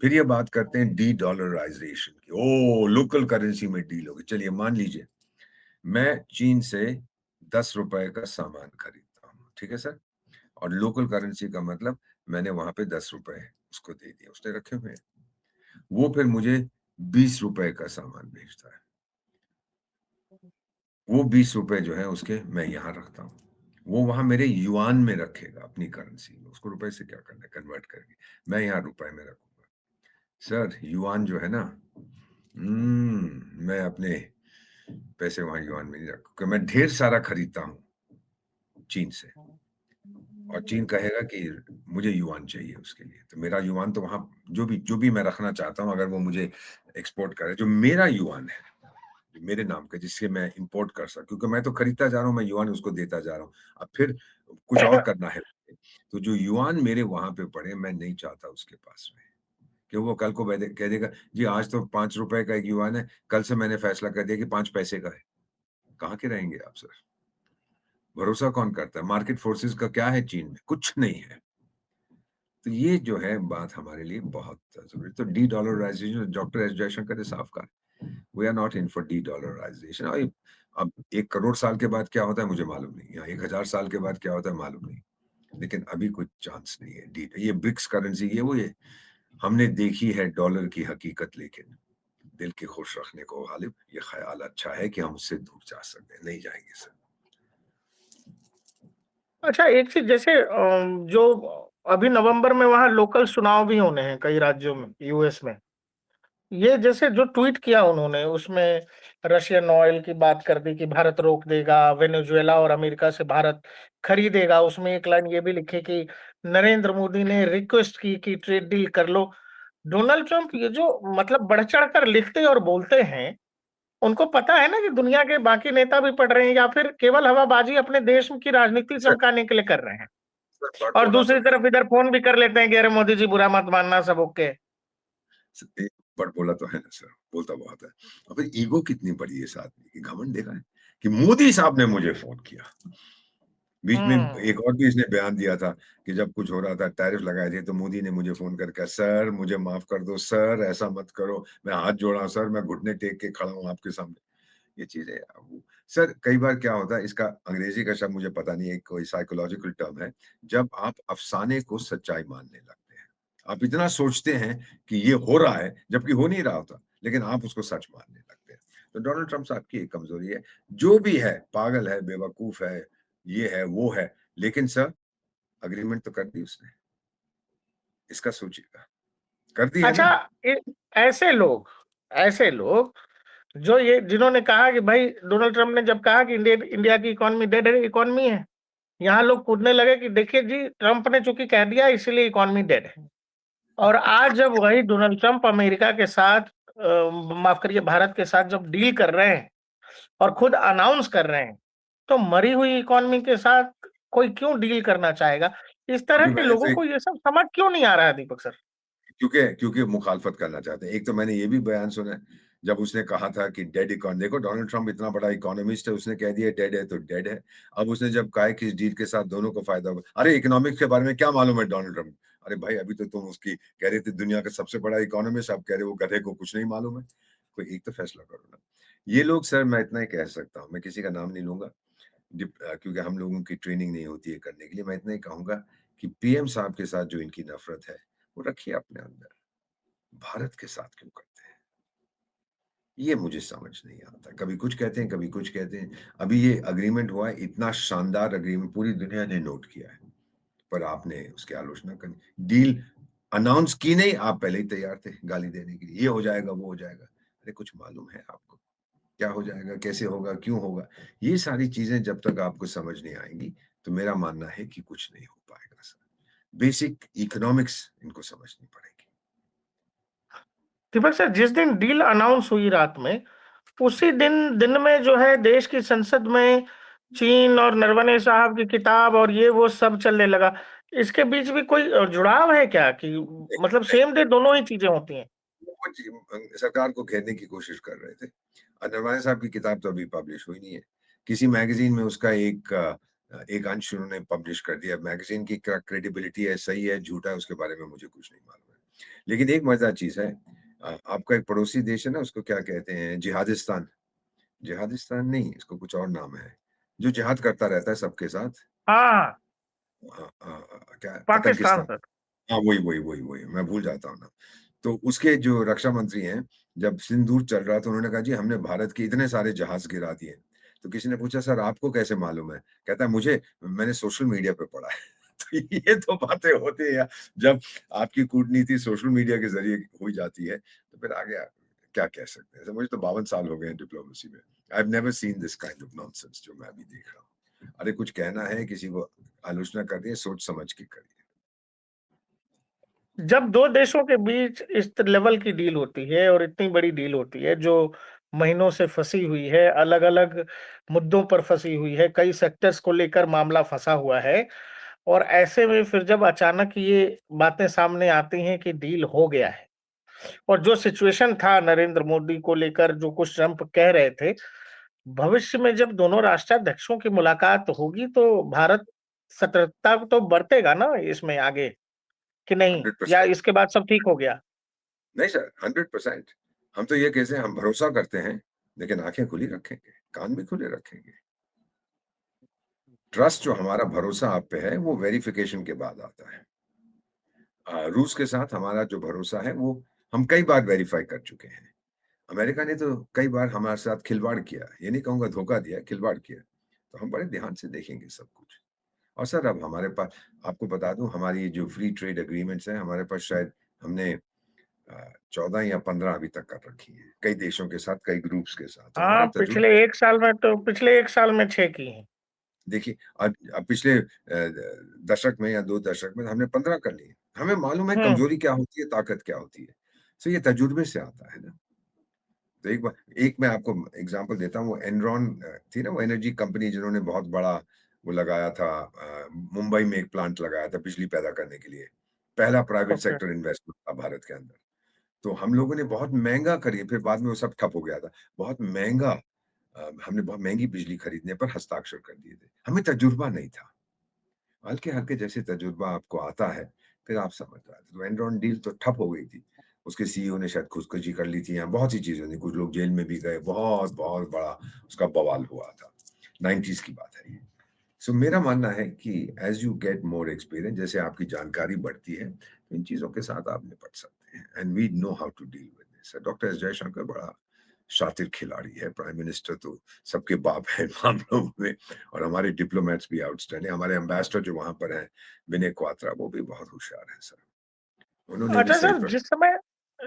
फिर ये बात करते हैं डी-डॉलराइज़ेशन की। ओह! लोकल करेंसी में डील होगी। चलिए मान लीजिए, मैं चीन से ₹10 का सामान खरीदता हूँ, ठीक है सर? और लोकल करेंसी का मतलब मैंने वहाँ पे ₹10 उसको दे दिए, उसने रखे हुए हैं। वो फिर मुझे ₹20 का सामान भेजता है। वो ₹20 जो है उसके मैं यहाँ रखता हूँ। वो वहाँ मेरे युआन में रखेगा अपनी करेंसी में, उसको रुपए से क्या करना है कन्वर्ट करके। मैं यहाँ रुपए में रखूँगा। सर युआन जो है ना मैं अपने पैसे वहाँ युआन में नहीं रखूँगा, मैं ढेर सारा खरीदता हूँ चीन से। और चीन कहेगा कि मुझे युआन चाहिए उसके लिए, तो मेरा युआन तो वहाँ जो भी मैं रखना चाहता हूँ अगर वो मुझे एक्सपोर्ट करे, जो मेरा युआन है, जो मेरे नाम का जिससे मैं इंपोर्ट कर सकूँ क्योंकि मैं तो खरीदता जा रहा हूँ, मैं युआन उसको देता जा रहा हूँ। अब फिर कुछ और करना है, तो जो युआन मेरे वहाँ पे पड़े मैं नहीं चाहता उसके पास रहे, कि वो कल को कह देगा, जी आज तो ₹5 का एक युआन है, कल से मैंने फैसला कर दिया कि 5 पैसे का है। कहाँ के रहेंगे आप सर? भरोसा कौन करता है? मार्केट फोर्सेस का क्या है चीन में? कुछ नहीं है। तो ये जो है बात हमारे लिए बहुत ज़रूरी तो डी-डॉलराइज़ेशन डॉक्टर एस जयशंकर ने साफ कहा, we are not in for dedollarisation अब 1 करोड़ साल के बाद क्या होता है मुझे मालूम नहीं या 1000 साल के बाद क्या होता है मालूम नहीं। लेकिन अभी कोई चांस नहीं है डी ये ब्रिक्स करेंसी ये हमने देखी है डॉलर की हकीकत लेकिन दिल के खुश रखने को गालिब ये ख़्याल अच्छा है कि हम उससे दूर जा सकते हैं, नहीं जाएँगे सर। अच्छा, एक चीज़ जैसे जो अभी नवंबर में वहाँ लोकल चुनाव भी होने हैं कई राज्यों में, यूएस में। ये जैसे जो ट्वीट किया उन्होंने, उसमें रशियन ऑयल की बात कर दी कि भारत रोक देगा, वेनेजुएला और अमेरिका से भारत खरीदेगा। उसमें एक लाइन ये भी लिखी कि नरेंद्र मोदी ने रिक्वेस्ट की कि ट्रेड डील कर लो। डोनाल्ड ट्रंप ये जो मतलब बढ़-चढ़ कर लिखते और बोलते हैं, उनको पता है ना कि दुनिया के बाकी नेता भी पढ़ रहे हैं या फिर केवल हवाबाजी अपने देश की राजनीति सर चमकाने के लिए कर रहे हैं। सर बट और बोला तो दूसरी है। तरफ इधर फ़ोन भी कर लेते हैं कि अरे मोदी जी बुरा मत मानना, सब ओके। एक बट बोला तो है ना सर, बोलता बहुत है। और फिर ईगो कितनी बड़ी है इस आदमी की, घमंड देखा है? कि मोदी साहब ने मुझे फ़ोन किया। बीच में हुँ। एक और भी इसने बयान दिया था कि जब कुछ हो रहा था, टैरिफ लगाए थे, तो मोदी ने मुझे फ़ोन करके कहा, "सर, मुझे माफ़ कर दो, सर, ऐसा मत करो। मैं हाथ जोड़ा हूँ सर, मैं घुटने टेक के खड़ा हूँ आपके सामने।" ये चीज़ें वो सर कई बार क्या होता है, इसका अंग्रेज़ी का शब्द मुझे पता नहीं है, कोई साइकोलॉजिकल टर्म है, जब आप अफ़साने को सच्चाई मानने लगते हैं। आप इतना सोचते हैं कि ये हो रहा है, जबकि हो नहीं रहा होता, लेकिन आप उसको सच मानने लगते हैं। तो डोनाल्ड ट्रम्प साहब की एक कमज़ोरी है, जो भी है, पागल है, बेवकूफ़ है, ये है, वो है, लेकिन सर एग्रीमेंट तो कर दी उसने, इसका सोचिएगा। कर दी है अच्छा, ना? ए ऐसे लोग जो ये जिन्होंने कहा कि भाई डोनाल्ड ट्रम्प ने जब कहा कि इंडिया की इकॉनमी डेड है, इकॉनमी है। यहाँ लोग कूदने लगे कि देखिए जी, ट्रम्प ने चूँकि कह दिया इसीलिए इकॉनमी डेड है। और आज जब वही डोनाल्ड ट्रम्प अमेरिका के साथ माफ़ करिए भारत के साथ जब डील कर रहे हैं और खुद अनाउंस कर रहे हैं, तो मरी हुई इकॉनमी के साथ कोई क्यों डील करना चाहेगा? इस तरह अभी के मैंने लोगों तो को ये सब समझ क्यों नहीं आ रहा है दीपक सर? क्योंकि क्योंकि मुखालफत करना चाहते हैं। एक तो मैंने ये भी बयान सुना है, जब उसने कहा था कि डेड इकॉन देखो डोनाल्ड ट्रम्प इतना बड़ा इकोनॉमिस्ट है, उसने कह दिया डेड है तो डेड है। अब उसने जब कहा है कि इस डील के साथ दोनों को फ़ायदा होगा। अरे इकोनॉमिक्स के बारे में क्या मालूम है डोनाल्ड ट्रम्प? अरे भाई अभी तो तुम उसकी कह रहे थे दुनिया का सबसे बड़ा इकोनॉमिस्ट, अब कह रहे हो गधे को कुछ नहीं मालूम है। कोई एक तो फैसला करो ना। ये लोग सर मैं इतना ही कह सकता हूँ, मैं किसी का नाम नहीं लूँगा क्योंकि हम लोगों की ट्रेनिंग नहीं होती है करने के लिए। मैं इतना ही कहूँगा कि पीएम साहब के साथ जो इनकी नफ़रत है, वो रखिए अपने अंदर। भारत के साथ क्यों करते हैं? ये मुझे समझ नहीं आता। कभी कुछ कहते हैं, कभी कुछ कहते हैं। अभी ये एग्रीमेंट हुआ है, इतना शानदार एग्रीमेंट पूरी दुनिया ने नोट किया है, पर आपने उसकी आलोचना कर डील अनाउंस की नहीं, आप पहले ही तैयार थे गाली देने के लिए। ये हो जाएगा, वो हो जाएगा। अरे कुछ मालूम है आपको? क्या हो जाएगा, कैसे होगा, क्यों होगा? ये सारी चीज़ें जब तक आपको समझ नहीं आएँगी, तो मेरा मानना है कि कुछ नहीं हो पाएगा सर। बेसिक इकोनॉमिक्स इनको समझनी पड़ेगी। दीपक सर, जिस दिन डील अनाउंस हुई रात में, उसी दिन दिन में जो है देश की संसद में चीन और नरवणे साहब की किताब और ये वो सब चलने लगा। इसके बीच भी कोई जुड़ाव है क्या कि मतलब नहीं, सेम डे दोनों ही चीज़ें होती हैं? वो सरकार को घेरने की कोशिश कर रहे थे। नरवाने साहब की किताब तो अभी पब्लिश हुई नहीं है। किसी मैगज़ीन में उसका एक अंश उन्होंने पब्लिश कर दिया। मैगज़ीन की क्या क्रेडिबिलिटी है, सही है, झूठा है, उसके बारे में मुझे कुछ नहीं मालूम है। लेकिन एक मज़ेदार चीज़ है आपका एक पड़ोसी देश है ना, उसको क्या कहते हैं? जिहादिस्तान। जिहादिस्तान नहीं, इसको कुछ और नाम है। जो जिहाद करता रहता है सबके साथ। हाँ, क्या पाकिस्तान आतंकिस्तान। सर। हाँ, वही, मैं भूल जाता हूँ ना। तो उसके जो रक्षा मंत्री हैं, जब सिंदूर चल रहा था, उन्होंने कहा, "जी, हमने भारत के इतने सारे जहाज़ गिरा दिए।" तो किसी ने पूछा, "सर, आपको कैसे मालूम है?" कहता है, "मुझे मैंने सोशल मीडिया पे पढ़ा है।" तो ये तो बातें होती हैं यार, जब आपकी कूटनीति सोशल मीडिया के ज़रिए हो जाती है, तो फिर आगे आप क्या कह सकते हैं? मुझे तो 52 साल हो गए हैं डिप्लोमेसी में। I have never seen this kind of nonsense जो मैं अभी देख रहा हूँ। अरे, कुछ कहना है, किसी को आलोचना करनी है, सोच समझ के करिए। जब 2 देशों के बीच इस लेवल की डील होती है और इतनी बड़ी डील होती है जो महीनों से फँसी हुई है, अलग-अलग मुद्दों पर फँसी हुई है, कई सेक्टर्स को लेकर मामला फँसा हुआ है और ऐसे में फिर जब अचानक ये बातें सामने आती हैं कि डील हो गया है और जो सिचुएशन था नरेंद्र मोदी को लेकर जो कुछ ट्रंप कह रहे थे, भविष्य में जब दोनों राष्ट्राध्यक्षों की मुलाकात होगी तो भारत सतर्कता तो बरतेगा ना इसमें आगे कि नहीं? या 100%। इसके बाद सब ठीक हो गया? नहीं सर, 100%। हम तो ये कैसे हम भरोसा करते हैं, लेकिन आँखें खुली रखेंगे, कान भी खुले रखेंगे। ट्रस्ट जो हमारा भरोसा आप पे है, वो वेरिफ़िकेशन के बाद आता है। रूस के साथ हमारा जो भरोसा है, वो हम कई बार वेरीफ़ाई कर चुके हैं। अमेरिका ने तो कई बार हमारे साथ खिलवाड़ किया, ये नहीं कहूँगा धोखा दिया, खिलवाड़ किया। तो हम बड़े ध्यान से देखेंगे सब कुछ। और सर अब हमारे पास आपको बता दूँ हमारी जो फ्री ट्रेड एग्रीमेंट्स हैं, हमारे पास शायद हमने 14 या 15 अभी तक कर रखी हैं, कई देशों के साथ, कई ग्रुप्स के साथ। तो हाँ, हमारा तजुर्बा पिछले 1 साल में 6 की हैं। देखिए अब पिछले दशक में या 2 दशक में हमने 15 कर लिए। हमें मालूम है हुँ, कमज़ोरी क्या होती है, ताकत क्या होती है। सो ये तजुर्बे से आता है ना। तो एक मैं आपको एग्ज़ाम्पल देता हूँ, वो एनरॉन थी ना वो एनर्जी कंपनी जिन्होंने बहुत बड़ा वो लगाया था मुंबई में एक प्लांट लगाया था बिजली पैदा करने के लिए। पहला प्राइवेट ओके। सेक्टर इन्वेस्टमेंट था भारत के अंदर। तो हम लोगों ने बहुत महँगा खरीद फिर बाद में वो सब ठप हो गया था। बहुत महँगा हमने बहुत महँगी बिजली खरीदने पर हस्ताक्षर कर दिए थे। हमें तजुर्बा नहीं था। हल्के-हल्के जैसे तजुर्बा आपको आता है, फिर आप समझ जाते हो। तो एनरॉन डील तो ठप हो गई थी। उसके सीईओ ने शायद खुदकुशी कर ली थी या बहुत सी चीज़ें हुई, कुछ लोग जेल में भी गए, बहुत बड़ा उसका बवाल हुआ था। 90s की बात है ये। सो मेरा मानना है कि as you get more experience जैसे आपकी जानकारी बढ़ती है, तो इन चीज़ों के साथ आप निपट सकते हैं and we know how to deal with this. Doctor S Jaishankar बड़ा शातिर खिलाड़ी है, प्राइम मिनिस्टर तो सबके बाप हैं मामलों में और हमारे डिप्लोमैट्स भी आउटस्टैंडिंग हमारे एम्बेसडर जो वहाँ पर हैं, विनय क्वात्रा वो भी बहुत होशियार हैं सर। उन्होंने भी अच्छा सही सर, प्र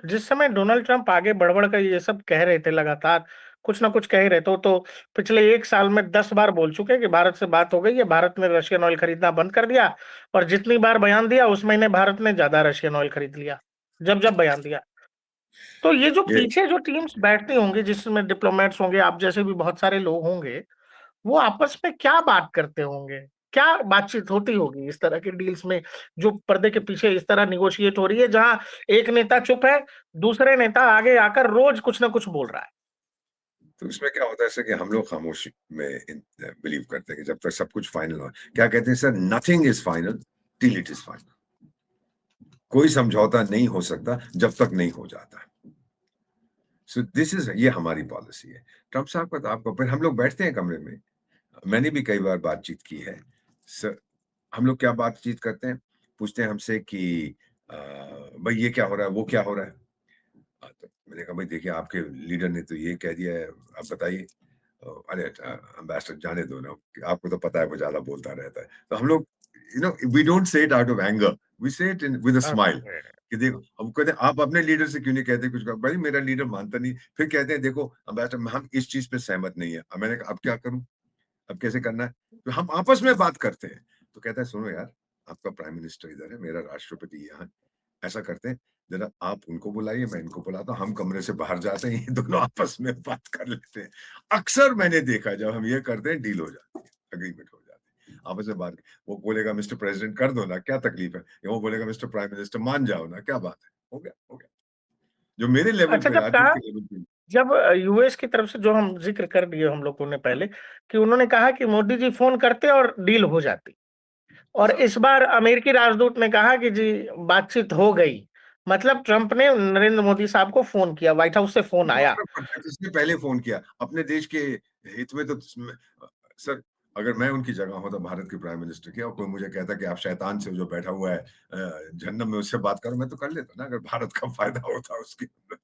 जिस समय डोनाल्ड ट्रंप आगे बढ़-बढ़ कर ये सब कह रहे थे लगातार, कुछ ना कुछ कह ही रहे थे, वो तो पिछले 1 साल में 10 बार बोल चुके हैं कि भारत से बात हो गई है, भारत ने रशियन ऑयल खरीदना बंद कर दिया और जितनी बार बयान दिया, उस महीने भारत ने ज़्यादा रशियन ऑयल खरीद लिया, जब-जब बयान दिया। तो ये जो ये पीछे जो टीम्स बैठती होंगी, जिसमें डिप्लोमैट्स होंगे, आप जैसे भी बहुत सारे लोग होंगे, वो आपस में क्या बात करते होंगे? क्या बातचीत होती होगी इस तरह की डील्स में, जो पर्दे के पीछे इस तरह नेगोशिएट हो रही है, जहाँ एक नेता चुप है, दूसरे नेता आगे आकर रोज़ कुछ न कुछ बोल रहा है? तो इसमें क्या होता है सर कि हम लोग खामोशी में बिलीव करते हैं कि जब तक सब कुछ फाइनल हो क्या कहते हैं sir nothing is final till it is final. कोई समझौता नहीं हो सकता जब तक नहीं हो जाता। सो दिस इज़ ये हमारी पॉलिसी है। ट्रम्प साहब का तो आपको फिर हम लोग बैठते हैं कमरे में, मैंने भी कई बार बातचीत की है। स हम लोग क्या बातचीत करते हैं, पूछते हैं हमसे कि भई ये क्या हो रहा है, वो क्या हो रहा है? तो मैंने कहा भाई देखिए आपके लीडर ने तो ये कह दिया है, आप बताइए। अरे एम्बेसडर जाने दो ना, कि आपको तो पता है वो ज़्यादा बोलता रहता है। तो हम लोग we don't say it out of anger, we say it in with a smile okay. कि देखो हम कहते हैं आप अपने लीडर से क्यों नहीं कहते कुछ भाई मेरा लीडर मानता नहीं। फिर कहते हैं देखो एम्बेसडर हम इस चीज़ पे सहमत नहीं है। अब मैंने कहा अब क्या करूँ? अब कैसे करना है? तो हम आपस में बात करते हैं। तो कहता है सुनो यार, आपका प्राइम मिनिस्टर इधर है, मेरा राष्ट्रपति यहाँ है। ऐसा करते हैं, ज़रा आप उनको बुलाइए, मैं इनको बुलाता हूँ, हम कमरे से बाहर जाते हैं, ये दोनों आपस में बात कर लेते हैं। अक्सर मैंने देखा है, जब हम ये करते हैं, डील हो जाती है, एग्रीमेंट हो जाती है। आपस में बात वो बोलेगा मिस्टर प्रेज़िडेंट कर दो ना, क्या तकलीफ है? या वो बोलेगा मिस्टर प्राइम मिनिस्टर मान जाओ ना, क्या बात है? हो गया, हो गया। जो मेरे लेवल अच्छा पे जब राजदूत कहा के लेवल पे जब यूएस की तरफ से जो हम ज़िक्र कर दिए हम लोगों ने पहले कि उन्होंने कहा कि मोदी जी फ़ोन करते और डील हो जाती। और हाँ, इस बार अमेरिकी राजदूत ने कहा कि जी बातचीत हो गई। मतलब ट्रंप ने नरेंद्र मोदी साहब को फ़ोन किया, व्हाइट हाउस से फ़ोन उनको आया। फ़र्क पड़ता है किसने पहले फ़ोन किया। अपने देश के हित में तो सर, अगर मैं उनकी जगह होता भारत के प्राइम मिनिस्टर की और कोई मुझे कहता कि आप शैतान से जो बैठा हुआ है जहन्नम में उससे बात करो, मैं तो कर लेता ना अगर भारत का फ़ायदा होता उसके अंदर।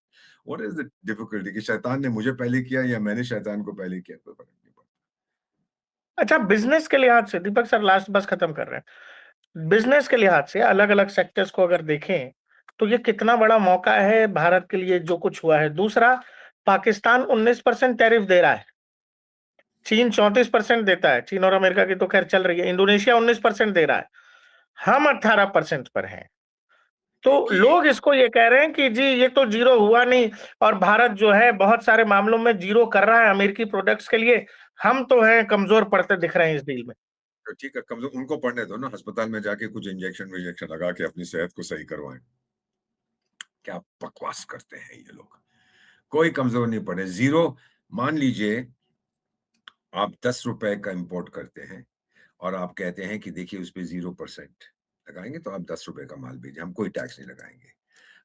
व्हाट इज़ द डिफिकल्टी कि शैतान ने मुझे पहले किया या मैंने शैतान को पहले किया, कोई फ़र्क नहीं पड़ता। अच्छा बिज़नेस के लिहाज से दीपक सर लास्ट बस खत्म कर रहे हैं। बिज़नेस के लिहाज से अलग-अलग सेक्टर्स को अगर देखें, तो ये कितना बड़ा मौका है भारत के लिए जो कुछ हुआ है। दूसरा, पाकिस्तान 19% टैरिफ दे रहा है। चीन 34% देता है। चीन और अमेरिका की तो खैर चल रही है। इंडोनेशिया 19% दे रहा है। हम 18% पर हैं। तो देखिए, लोग इसको ये कह रहे हैं कि जी ये तो ज़ीरो हुआ नहीं और भारत जो है बहुत सारे मामलों में ज़ीरो कर रहा है अमेरिकी प्रोडक्ट्स के लिए। हम तो हैं कमज़ोर पड़ते दिख रहे हैं इस डील में। तो ठीक है, कम से उनको पढ़ने दो ना, अस्पताल में जाके कुछ इंजेक्शन-विजेक्शन लगा के अपनी सेहत को सही करवाएँ। क्या बकवास करते हैं ये लोग। कोई कमज़ोर नहीं पड़े, ज़ीरो मान लीजिए आप ₹10 का इम्पोर्ट करते हैं और आप कहते हैं कि देखिए उस पे 0% लगाएँगे तो आप ₹10 का माल भेजिए, हम कोई टैक्स नहीं लगाएँगे।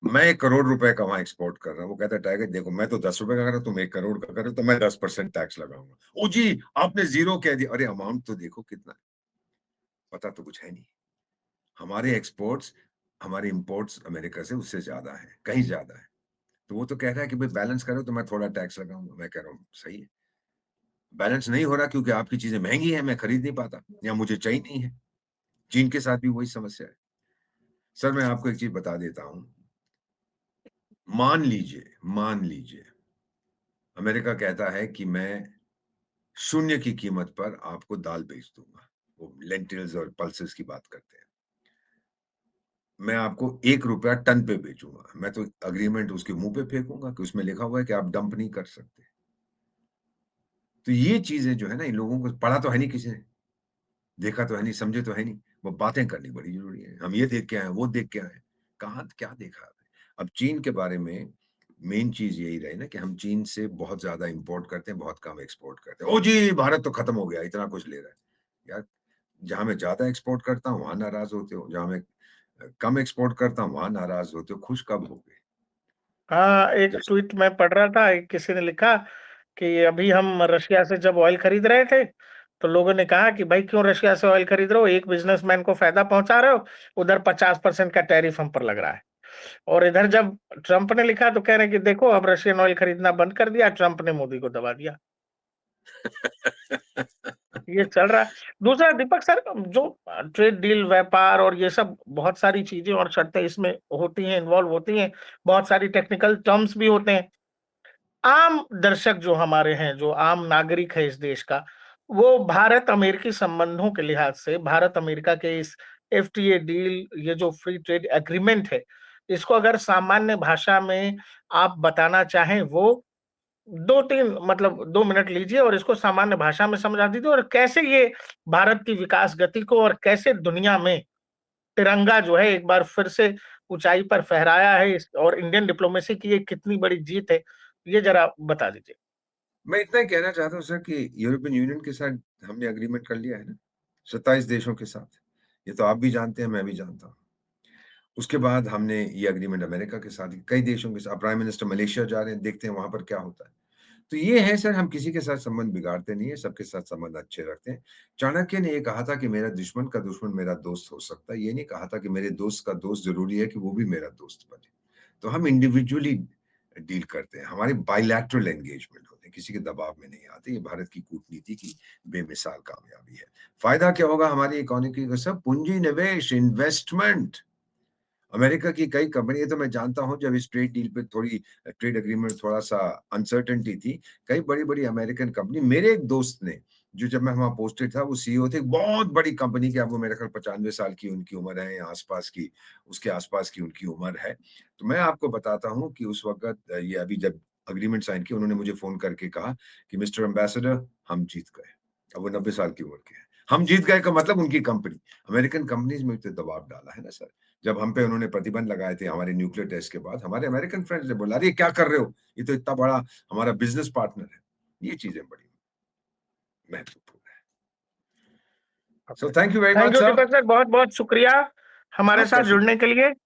मैं 1 करोड़ रुपए का वहाँ एक्सपोर्ट कर रहा हूँ, वो कहता है टाइगर देखो मैं तो ₹10 का कर रहा हूँ, तुम 1 करोड़ का कर रहे हो तो मैं 10% टैक्स लगाऊँगा। ओह जी! आपने ज़ीरो कह दिया, अरे अमाउंट तो देखो कितना है, पता तो कुछ है नहीं। हमारे एक्सपोर्ट्स, हमारे इम्पोर्ट्स अमेरिका से उससे ज़्यादा हैं, कहीं ज़्यादा है। तो वो तो कह रहा है कि भई बैलेंस करो तो मैं थोड़ा टैक्स लगाऊँगा, मैं कह रहा हूँ सही है। बैलेंस नहीं हो रहा क्योंकि आपकी चीज़ें महँगी हैं, मैं खरीद नहीं पाता या मुझे चाहिए नहीं है। चीन के साथ भी वही समस्या है। सर मैं आपको एक चीज़ बता देता हूँ, मान लीजिए अमेरिका कहता है कि मैं शून्य की कीमत पर आपको दाल बेच दूँगा। वो लेंटिल्स और पल्सेस की बात करते हैं। मैं आपको ₹1 टन पे बेचूँगा। मैं तो एग्रीमेंट उसके मुँह पे फेंकूँगा कि उसमें लिखा हुआ है कि आप डंप नहीं कर सकते। तो ये चीज़ें जो है ना इन लोगों को पढ़ा तो है नहीं किसी ने, देखा तो है नहीं, समझे तो है नहीं। वो बातें करनी बड़ी ज़रूरी है। हम ये देख के आए हैं, वो देख के आए हैं। कहाँ क्या देखा आपने? अब चीन के बारे में मेन चीज़ यही रही ना कि हम चीन से बहुत ज़्यादा इम्पोर्ट करते हैं, बहुत कम एक्सपोर्ट करते हैं। ओह जी! भारत तो खत्म हो गया, इतना कुछ ले रहा है। यार, जहाँ मैं ज़्यादा एक्सपोर्ट करता हूँ, वहाँ नाराज़ होते हो। जहाँ मैं कम एक्सपोर्ट करता हूँ, वहाँ नाराज़ होते हो। खुश कब होगे? हाँ, एक जब ट्वीट मैं पढ़ रहा था, एक किसी ने लिखा कि अभी हम रशिया से जब ऑयल खरीद रहे थे, तो लोगों ने कहा कि भाई क्यों रशिया से ऑयल खरीद रहे हो? एक बिज़नेसमैन को फ़ायदा पहुँचा रहे हो, उधर 50% का टैरिफ हम पर लग रहा है। और इधर जब ट्रंप ने लिखा तो कह रहे हैं कि देखो अब रशियन ऑयल खरीदना बंद कर दिया, ट्रंप ने मोदी को दबा दिया। ये चल रहा है। दूसरा दीपक सर जो ट्रेड डील, व्यापार और ये सब बहुत सारी चीज़ें और शर्तें इसमें होती हैं, इन्वॉल्व होती हैं, बहुत सारी टेक्निकल टर्म्स भी होते हैं। आम दर्शक जो हमारे हैं, जो आम नागरिक है इस देश का, वो भारत-अमेरिकी संबंधों के लिहाज से भारत-अमेरिका के इस एफटीए डील, ये जो फ्री ट्रेड एग्रीमेंट है, इसको अगर सामान्य भाषा में आप बताना चाहें, वो 2-3 मतलब 2 मिनट लीजिए और इसको सामान्य भाषा में समझा दीजिए और कैसे ये भारत की विकास गति को और कैसे दुनिया में तिरंगा जो है एक बार फिर से ऊँचाई पर फहराया है इस और इंडियन डिप्लोमेसी की ये कितनी बड़ी जीत है, ये ज़रा बता दीजिए? मैं इतना ही कहना चाहता हूँ सर कि यूरोपियन यूनियन के साथ हमने एग्रीमेंट कर लिया है ना, 27 देशों के साथ। ये तो आप भी जानते हैं, मैं भी जानता हूँ। उसके बाद हमने ये एग्रीमेंट अमेरिका के साथ, कई देशों के साथ प्राइम मिनिस्टर मलेशिया जा रहे हैं, देखते हैं वहाँ पर क्या होता है। तो ये है सर हम किसी के साथ संबंध बिगाड़ते नहीं है, सबके साथ संबंध अच्छे रखते हैं। चाणक्य ने ये कहा था कि मेरा दुश्मन का दुश्मन मेरा दोस्त हो सकता है, ये नहीं कहा था कि मेरे दोस्त का दोस्त ज़रूरी है कि वो भी मेरा दोस्त बने। तो हम इंडिविजुअली डील करते हैं, हमारे बायलैटरल एंगेजमेंट होते हैं, किसी के दबाव में नहीं आते, ये भारत की कूटनीति की बेमिसाल कामयाबी है। फ़ायदा क्या होगा हमारी इकोनॉमी को सर पूँजी निवेश, इन्वेस्टमेंट। अमेरिका की कई कंपनी ये तो मैं जानता हूँ जब इस ट्रेड डील पे थोड़ी ट्रेड एग्रीमेंट थोड़ा-सा अनसर्टेनिटी थी, कई बड़ी-बड़ी अमेरिकन कंपनी मेरे एक दोस्त ने, जो जब मैं वहाँ पोस्टेड था वो सीईओ थे, एक बहुत बड़ी कंपनी के अब वो मेरे ख़्याल 95 साल की उनकी उम्र है या आस-पास की, उसके आस-पास की उनकी उम्र है। तो मैं आपको बताता हूँ कि उस वक़्त ये अभी जब एग्रीमेंट साइन किया उन्होंने मुझे फ़ोन करके कहा कि मिस्टर एम्बेसडर हम जीत गए। अब वो 90 साल की उम्र के हैं। हम जीत गए का मतलब उनकी कंपनी, अमेरिकन कंपनीज़ में तो दबाव डाला है ना सर। जब हम पे उन्होंने प्रतिबंध लगाए थे हमारे न्यूक्लियर टेस्ट के बाद, हमारे अमेरिकन फ्रेंड्स ने बोला, "अरे! क्या कर रहे हो? ये तो इतना बड़ा हमारा बिज़नेस पार्टनर है।" ये चीज़ें बड़ी महत्वपूर्ण है। So thank you very thank much you sir. Deepak sir, बहुत बहुत शुक्रिया हमारे आपका साथ जुड़ने शुक्रिया। के लिए।